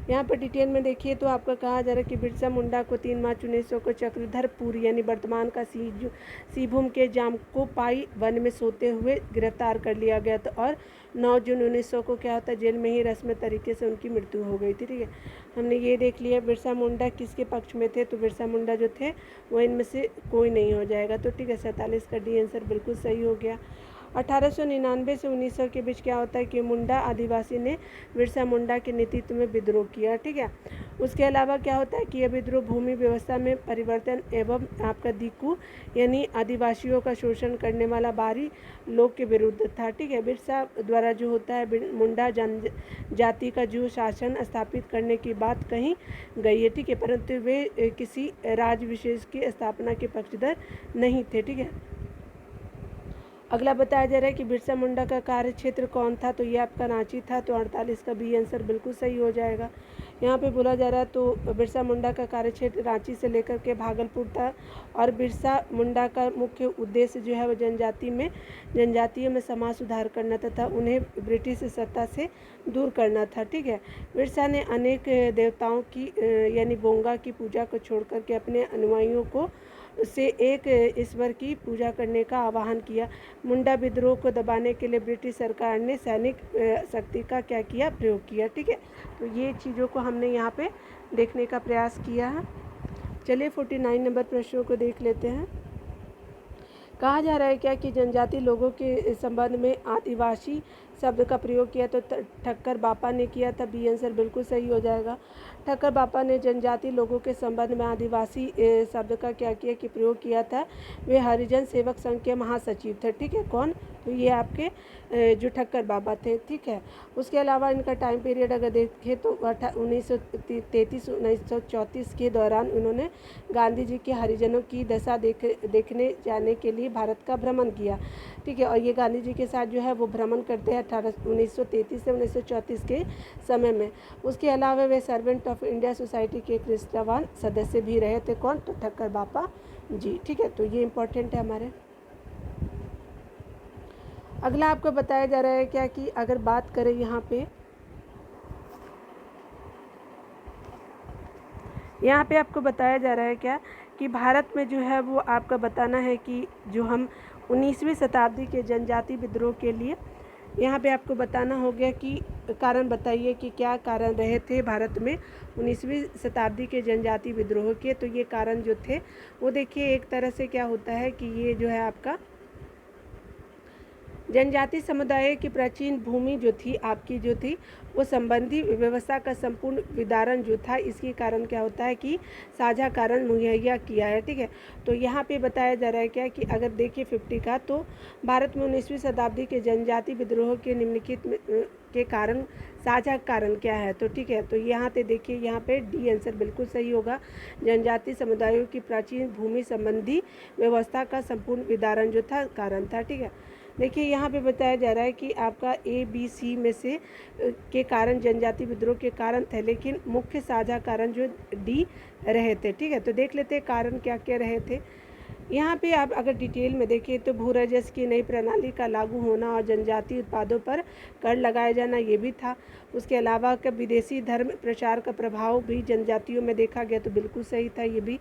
यहाँ पर डिटेल में देखिए तो आपका कहा जा रहा है कि बिरसा मुंडा को 3 मार्च 1900 को चक्रधरपुर यानी वर्तमान का सीभूम के जामकोपाई वन में सोते हुए गिरफ्तार कर लिया गया था और 9 जून 1900 को क्या होता है जेल में ही रस्मी तरीके से उनकी मृत्यु हो गई थी। ठीक है, हमने ये देख लिया बिरसा मुंडा किसके पक्ष में थे। तो बिरसा मुंडा जो थे वो इनमें से कोई नहीं हो जाएगा। तो ठीक है, 47 का डी आंसर बिल्कुल सही हो गया। 1899 से 1900 के बीच क्या होता है कि मुंडा आदिवासी ने बिरसा मुंडा के नेतृत्व में विद्रोह किया। ठीक है, उसके अलावा क्या होता है कि यह विद्रोह भूमि व्यवस्था में परिवर्तन एवं आपका दिकू यानी आदिवासियों का शोषण करने वाला बाहरी लोग के विरुद्ध था। ठीक है, बिरसा द्वारा जो होता है मुंडा जाति का जो शासन स्थापित करने की बात कही गई है। ठीक है, परंतु वे किसी राज्य विशेष की स्थापना के पक्षधर नहीं थे। ठीक है, अगला बताया जा रहा है कि बिरसा मुंडा का कार्य क्षेत्र कौन था। तो ये आपका रांची था। तो 48 का बी आंसर बिल्कुल सही हो जाएगा। यहाँ पे बोला जा रहा है तो बिरसा मुंडा का कार्य क्षेत्र रांची से लेकर के भागलपुर था और बिरसा मुंडा का मुख्य उद्देश्य जो है वो जनजातियों में समाज सुधार करना तथा उन्हें ब्रिटिश सत्ता से दूर करना था। ठीक है, बिरसा ने अनेक देवताओं की यानी बोंगा की पूजा को छोड़ करके अपने अनुयायियों को से एक ईश्वर की पूजा करने का आह्वान किया। मुंडा विद्रोह को दबाने के लिए ब्रिटिश सरकार ने सैनिक शक्ति का क्या किया, प्रयोग किया। ठीक है, तो ये चीज़ों को हमने यहाँ पे देखने का प्रयास किया है। चलिए 49 नंबर प्रश्नों को देख लेते हैं। कहा जा रहा है क्या कि जनजाति लोगों के संबंध में आदिवासी शब्द का प्रयोग किया तो ठक्कर बापा ने किया था, बी आंसर बिल्कुल सही हो जाएगा। ठक्कर बापा ने जनजाति लोगों के संबंध में आदिवासी शब्द का क्या किया कि प्रयोग किया था। वे हरिजन सेवक संघ के महासचिव थे, ठीक है। कौन? तो ये आपके जो ठक्कर बाबा थे, ठीक है। उसके अलावा इनका टाइम पीरियड अगर देखें तो 1933-1934 के दौरान उन्होंने गांधी जी के हरिजनों की दशा देखने जाने के लिए भारत का भ्रमण किया, ठीक है। और ये गांधी जी के साथ जो है वो भ्रमण करते हैं 1933 से 1934 के समय में। उसके अलावा वे सर्वेंट ऑफ इंडिया सोसाइटी के एक निष्ठावान सदस्य भी रहे थे। कौन? तो ठक्कर बापा जी, ठीक है। तो ये इम्पोर्टेंट है हमारे। अगला आपको बताया जा रहा है क्या कि अगर बात करें यहाँ पे आपको बताया जा रहा है क्या कि भारत में जो है वो आपका बताना है कि जो हम 19वीं शताब्दी के जनजाति विद्रोह के लिए यहाँ पे आपको बताना हो गया कि कारण बताइए कि क्या कारण रहे थे भारत में 19वीं शताब्दी के जनजाति विद्रोह के। तो ये कारण जो थे वो देखिए एक तरह से क्या होता है कि ये जो है आपका जनजाति समुदाय की प्राचीन भूमि जो थी आपकी जो थी वो संबंधी व्यवस्था का संपूर्ण विदारण जो था, इसके कारण क्या होता है कि साझा कारण मुहैया किया है, ठीक है। तो यहाँ पे बताया जा रहा है क्या कि अगर देखिए 50 का तो भारत में 19वीं शताब्दी के जनजाति विद्रोह के निम्नलिखित के कारण साझा कारण क्या है। तो ठीक है, तो यहाँ पे देखिए यहाँ पे डी आंसर बिल्कुल सही होगा। जनजाति समुदायों की प्राचीन भूमि संबंधी व्यवस्था का संपूर्ण विदारण जो था कारण था, ठीक है। देखिए यहाँ पे बताया जा रहा है कि आपका ए बी सी में से के कारण जनजाति विद्रोह के कारण थे, लेकिन मुख्य साझा कारण जो डी रहे थे, ठीक है। तो देख लेते हैं कारण क्या क्या रहे थे। यहाँ पे आप अगर डिटेल में देखें तो भू राजस्व की नई प्रणाली का लागू होना और जनजातीय उत्पादों पर कर लगाया जाना ये भी था। उसके अलावा का विदेशी धर्म प्रचार का प्रभाव भी जनजातियों में देखा गया, तो बिल्कुल सही था ये भी।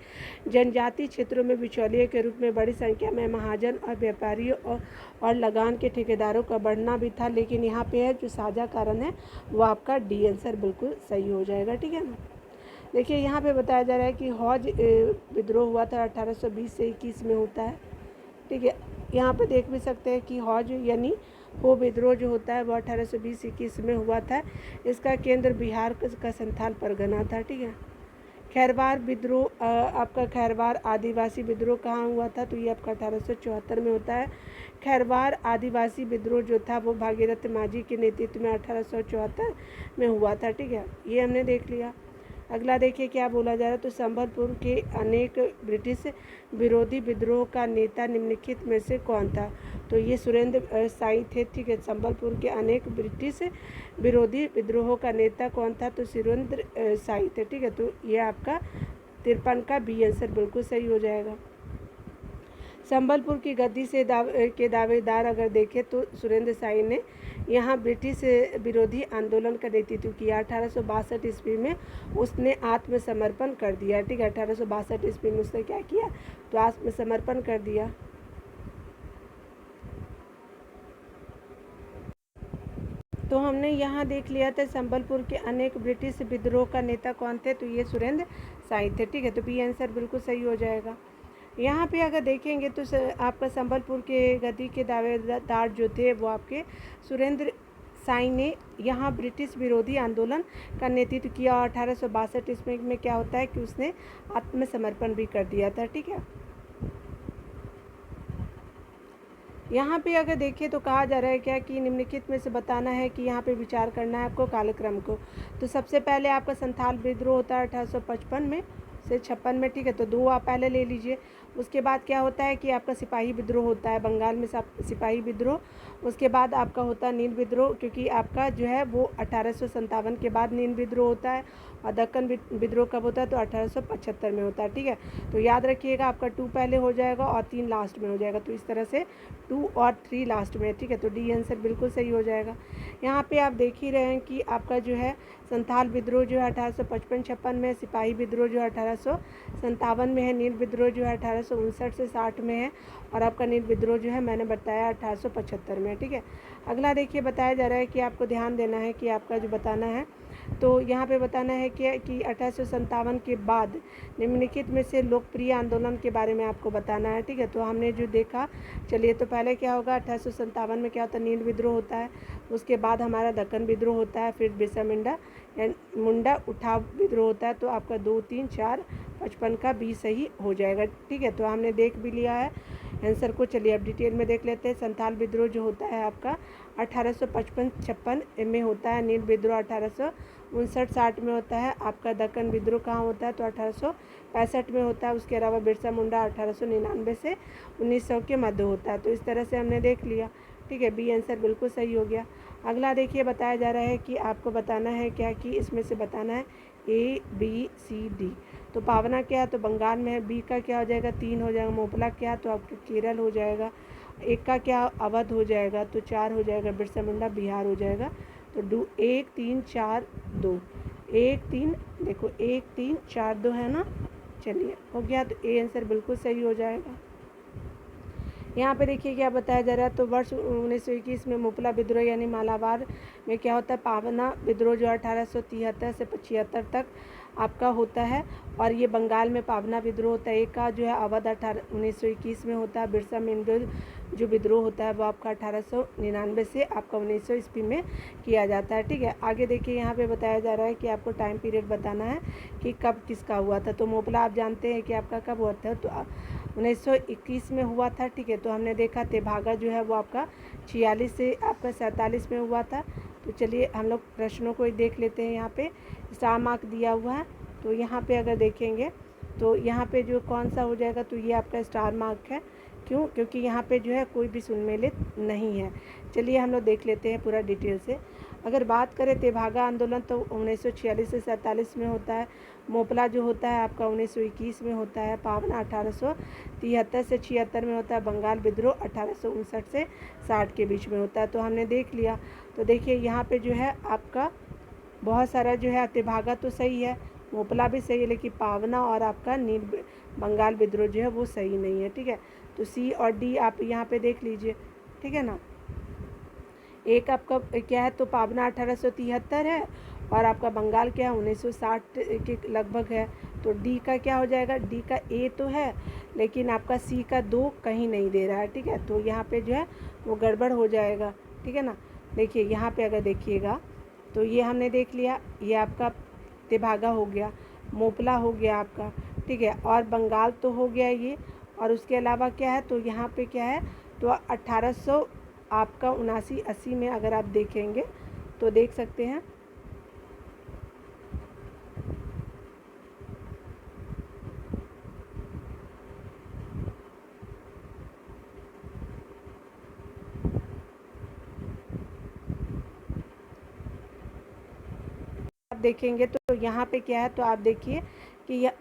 जनजातीय क्षेत्रों में बिचौलिए के रूप में बड़ी संख्या में महाजन और व्यापारियों और लगान के ठेकेदारों का बढ़ना भी था, लेकिन यहाँ पे है जो साझा कारण है वो आपका डी आंसर बिल्कुल सही हो जाएगा, ठीक है ना। देखिए यहाँ पे बताया जा रहा है कि हौज विद्रोह हुआ था 1820 से 21 में होता है, ठीक है। यहाँ पे देख भी सकते हैं कि हौज यानी हो विद्रोह जो होता है वो 1820-21 में हुआ था। इसका केंद्र बिहार का संथाल परगना था, ठीक है। खैरवार विद्रोह आपका खैरवार आदिवासी विद्रोह कहाँ हुआ था, तो ये आपका 1874 में होता है। खैरवार आदिवासी विद्रोह जो था वो भागीरथ माझी के नेतृत्व में 1874 में हुआ था, ठीक है। ये हमने देख लिया। अगला देखिए क्या बोला जा रहा है, तो संबलपुर के अनेक ब्रिटिश विरोधी विद्रोह का नेता निम्नलिखित में से कौन था, तो ये सुरेंद्र साई थे, ठीक है। संबलपुर के अनेक ब्रिटिश विरोधी विद्रोहों का नेता कौन था, तो सुरेंद्र साई थे, ठीक है। तो ये आपका 53 का बी आंसर बिल्कुल सही हो जाएगा। संबलपुर की गद्दी से के दावेदार अगर देखें तो सुरेंद्र साई ने यहाँ ब्रिटिश विरोधी आंदोलन का नेतृत्व किया। 1862 ईस्वी में उसने आत्मसमर्पण कर दिया, ठीक है। 1862 ईस्वी में उसने क्या किया, तो आत्मसमर्पण कर दिया। तो हमने यहाँ देख लिया था संबलपुर के अनेक ब्रिटिश विद्रोह का नेता कौन थे, तो ये सुरेंद्र साई थे, ठीक है। तो बी आंसर बिल्कुल सही हो जाएगा। यहाँ पे अगर देखेंगे तो आपका संबलपुर के गद्दी के दावेदार जो थे वो आपके सुरेंद्र साई ने यहाँ ब्रिटिश विरोधी आंदोलन का नेतृत्व किया और 1862 ईस्वी में क्या होता है कि उसने आत्मसमर्पण भी कर दिया था, ठीक है। यहाँ पे अगर देखें तो कहा जा रहा है क्या कि निम्नलिखित में से बताना है कि यहाँ पे विचार करना है आपको कालक्रम को। तो सबसे पहले आपका संथाल विद्रोह होता है 1855 में से 56 में, ठीक है। तो 2 आप पहले ले लीजिए। उसके बाद क्या होता है कि आपका सिपाही विद्रोह होता है बंगाल में सिपाही विद्रोह। उसके बाद आपका होता है नील विद्रोह, क्योंकि आपका जो है वो 1857 के बाद नील विद्रोह होता है। और दक्कन विद्रोह कब होता है, तो 1875 में होता है, ठीक है। तो याद रखिएगा आपका 2 पहले हो जाएगा और 3 लास्ट में हो जाएगा। तो इस तरह से 2 और 3 लास्ट में, ठीक है। तो डी आंसर बिल्कुल सही हो जाएगा। यहाँ पे आप देख ही रहे हैं कि आपका जो है संथाल विद्रोह जो है 1855-56 में, सिपाही विद्रोह जो है 1857 में है, नील विद्रोह जो है 1859 से 60 में है, और आपका नील विद्रोह जो है मैंने बताया 1875 में है, ठीक है। अगला देखिए बताया जा रहा है कि आपको ध्यान देना है कि आपका जो बताना है, तो यहाँ पे बताना है कि 1857 के बाद निम्नलिखित में से लोकप्रिय आंदोलन के बारे में आपको बताना है, ठीक है। तो हमने जो देखा, चलिए तो पहले क्या होगा 1857 में क्या होता है, नील विद्रोह होता है। उसके बाद हमारा दक्कन विद्रोह होता है, फिर बिरसा मुंडा उठाव विद्रोह होता है। तो आपका 2, 3, 4, 55 का बी सही हो जाएगा। ठीक है, तो हमने देख भी लिया है आंसर को। चलिए अब डिटेल में देख लेते हैं। संथाल विद्रोह जो होता है आपका 1855-56 में होता है। नील विद्रोह 1859-60 में होता है। आपका दक्कन विद्रोह कहाँ होता है? तो 1865 में होता है। उसके अलावा बिरसा मुंडा 1899 से 1900 के मध्य होता है। तो इस तरह से हमने देख लिया। ठीक है, बी आंसर बिल्कुल सही हो गया। अगला देखिए, बताया जा रहा है कि आपको बताना है क्या, कि इसमें से बताना है A, B, C, D। तो पावना क्या है? तो बंगाल में है। बी का क्या हो जाएगा? 3 हो जाएगा। मोपला क्या? तो आपका केरल हो जाएगा। एक का क्या? अवध हो जाएगा। तो 4 हो जाएगा। बिरसा मुंडा बिहार हो जाएगा। तो 1, 3, 4, 2, 1, 3, देखो 1, 3, 4, 2 है ना। चलिए हो गया। तो ए आंसर बिल्कुल सही हो जाएगा। यहाँ पे देखिए क्या बताया जा रहा है। तो वर्ष 1921 में मोपला विद्रोह यानी मालाबार में क्या होता है? पावना विद्रोह जो 1873 से 75 तक आपका होता है। और ये बंगाल में पावना विद्रोह होता है। एक का जो है अवध 1921 में होता है। बिरसा मुंडा जो विद्रोह होता है वो आपका 1899 से आपका 1900 ईस्वी में किया जाता है। ठीक है, आगे देखिए यहाँ पे बताया जा रहा है कि आपको टाइम पीरियड बताना है कि कब किसका हुआ था। तो मोपला आप जानते हैं कि आपका कब हुआ था? तो 1921 में हुआ था। ठीक है, तो हमने देखा तेभागा जो है वो आपका 46 से आपका 47 में हुआ था। तो चलिए हम लोग प्रश्नों को देख लेते हैं। यहाँ पे स्टार मार्क दिया हुआ है। तो यहाँ पे अगर देखेंगे तो यहाँ पे जो कौन सा हो जाएगा? तो ये आपका स्टार मार्क है। क्यों? क्योंकि यहाँ पे जो है कोई भी सुन्मेलित नहीं है। चलिए हम लोग देख लेते हैं पूरा डिटेल से। अगर बात करें तेभागा आंदोलन तो 1946 से 47 में होता है। मोपला जो होता है आपका 1921 में होता है। पावना 1873 से 76 में होता है। बंगाल विद्रोह 1859 से 60 के बीच में होता है। तो हमने देख लिया। तो देखिए यहाँ पे जो है आपका बहुत सारा जो है तेभागा तो सही है, मोपला भी सही है, लेकिन पावना और आपका नील बंगाल विद्रोह जो है वो सही नहीं है। ठीक है, तो सी और डी आप यहाँ पे देख लीजिए। ठीक है ना। एक आपका क्या है? तो पावना 1873 है और आपका बंगाल क्या है? 1960 के लगभग है। तो डी का क्या हो जाएगा? डी का ए तो है लेकिन आपका सी का 2 कहीं नहीं दे रहा है। ठीक है, तो यहाँ पे जो है वो गड़बड़ हो जाएगा। ठीक है ना। देखिए यहाँ पे अगर देखिएगा तो ये हमने देख लिया, ये आपका तेभागा हो गया, मोपला हो गया आपका। ठीक है, और बंगाल तो हो गया ये। और उसके अलावा क्या है? तो यहाँ पे क्या है? तो 1800 आपका 79-80 में अगर आप देखेंगे तो देख सकते हैं। आप देखेंगे तो यहाँ पे क्या है? तो आप देखिए कि यह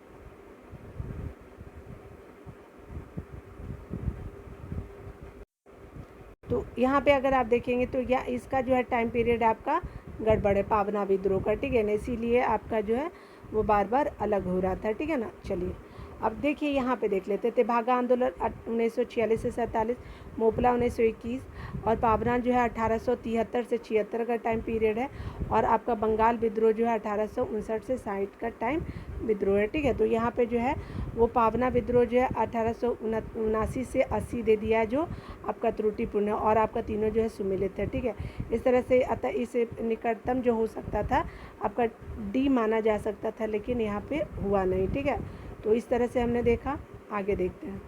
तो यहाँ पे अगर आप देखेंगे तो यह इसका जो है टाइम पीरियड आपका गड़बड़ है पावना विद्रोह का। ठीक है ना, इसीलिए आपका जो है वो बार बार अलग हो रहा था। ठीक है ना। चलिए अब देखिए यहाँ पे देख लेते थे। भागा आंदोलन 1946 से 47, मोपला 1921 और पावना जो है 1873 से 76 का टाइम पीरियड है। और आपका बंगाल विद्रोह जो है 1859 से 60 का टाइम विद्रोह है। ठीक है, तो यहाँ पे जो है वो पावना विद्रोह जो है 1879 से 80 दे दिया है, जो आपका त्रुटिपूर्ण है। और आपका तीनों जो है सुमिलित है। ठीक है, इस तरह से अतः इस निकटतम जो हो सकता था आपका डी माना जा सकता था, लेकिन यहाँ पे हुआ नहीं। ठीक है, तो इस तरह से हमने देखा। आगे देखते हैं।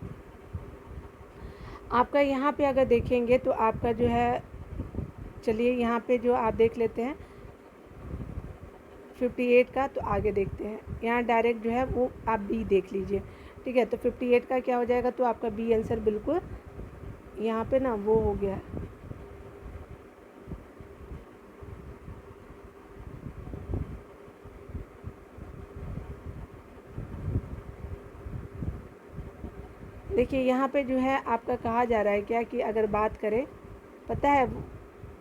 आपका यहाँ पे अगर देखेंगे तो आपका जो है, चलिए यहाँ पे जो आप देख लेते हैं 58 का। तो आगे देखते हैं। यहाँ डायरेक्ट जो है वो आप बी देख लीजिए। ठीक है, तो 58 का क्या हो जाएगा? तो आपका बी आंसर बिल्कुल यहाँ पे ना वो हो गया है। देखिए यहाँ पे जो है आपका कहा जा रहा है क्या, कि अगर बात करें, पता है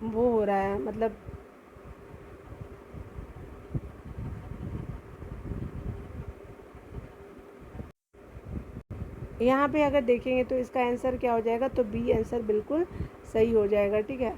वो हो रहा है, मतलब यहाँ पे अगर देखेंगे तो इसका आंसर क्या हो जाएगा? तो बी आंसर बिल्कुल सही हो जाएगा। ठीक है,